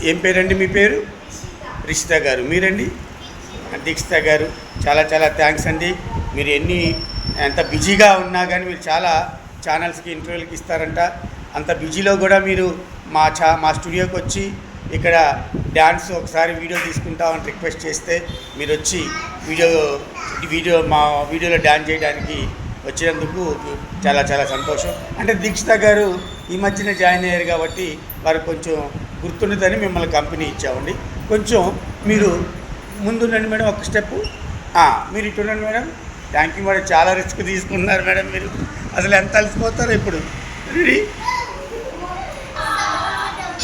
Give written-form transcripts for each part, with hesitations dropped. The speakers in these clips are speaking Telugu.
ఏం పేరండి మీ పేరు? రిషిత గారు. మీరండి? దీక్షిత గారు. చాలా చాలా థ్యాంక్స్ అండి. మీరు ఎంత బిజీగా ఉన్నా కానీ మీరు చాలా ఛానల్స్కి ఇంటర్వ్యూలకి ఇస్తారంట. అంత బిజీలో కూడా మీరు మా స్టూడియోకి వచ్చి ఇక్కడ డ్యాన్స్ ఒకసారి వీడియో తీసుకుంటామని రిక్వెస్ట్ చేస్తే మీరు వచ్చి మా వీడియోలో డ్యాన్స్ చేయడానికి వచ్చినందుకు చాలా చాలా సంతోషం. అంటే దీక్షిత గారు ఈ మధ్యన జాయిన్ అయ్యారు కాబట్టి వారికి కొంచెం గుర్తుండదని మిమ్మల్ని కంపెనీ ఇచ్చామండి. కొంచెం మీరు ముందుండండి మేడం, ఒక స్టెప్పు. మీరు ఇటు ఉండండి మేడం. Thank you madam. చాలా రిస్క్ తీసుకున్నారు మేడం మీరు. అసలు ఎంత అలసిపోతారో ఇప్పుడు. రెడీ?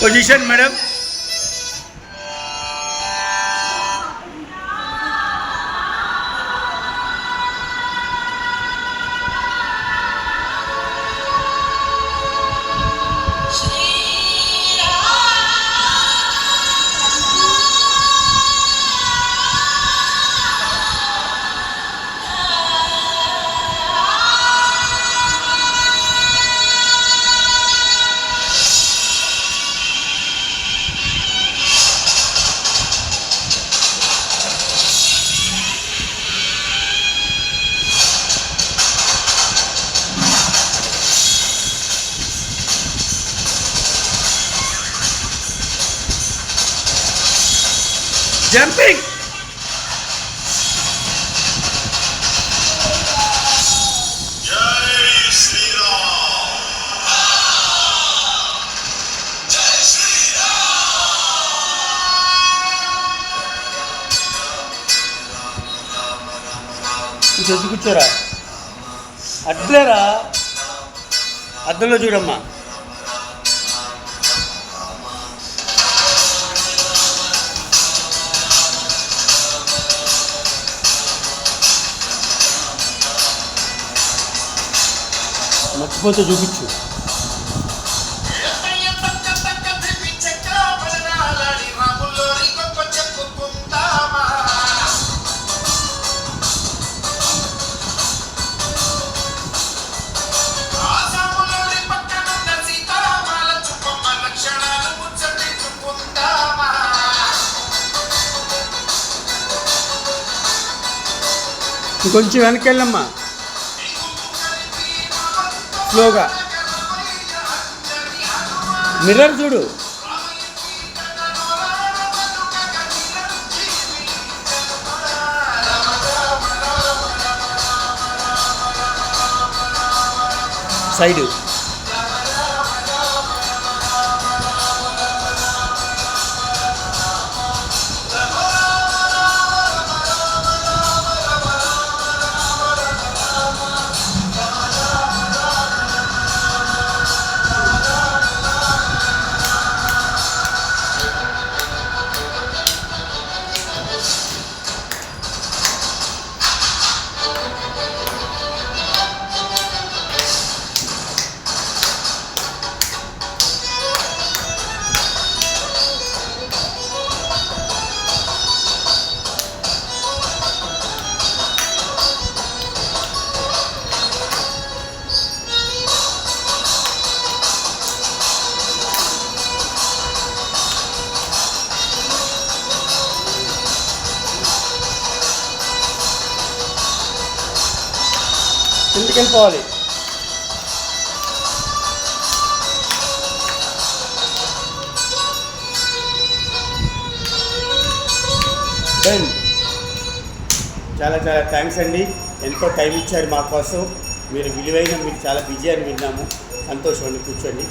Position madam. Jumping! ఇటు వచ్చి కూర్చోరా. అడ్లేరా, అద్దంలో చూడమ్మా. మర్చిపోతే చూపించు. ఇంకొంచెం వెనకెళ్ళమ్మా, స్లోగా. మిర్రర్ చూడు. సైడు. ఇంటికి వెళ్ళిపోవాలి. చాలా చాలా థ్యాంక్స్ అండి. ఎంతో టైం ఇచ్చారు మా కోసం. మీరు చాలా బిజీ అని విన్నాము. సంతోషం అండి. కూర్చోండి.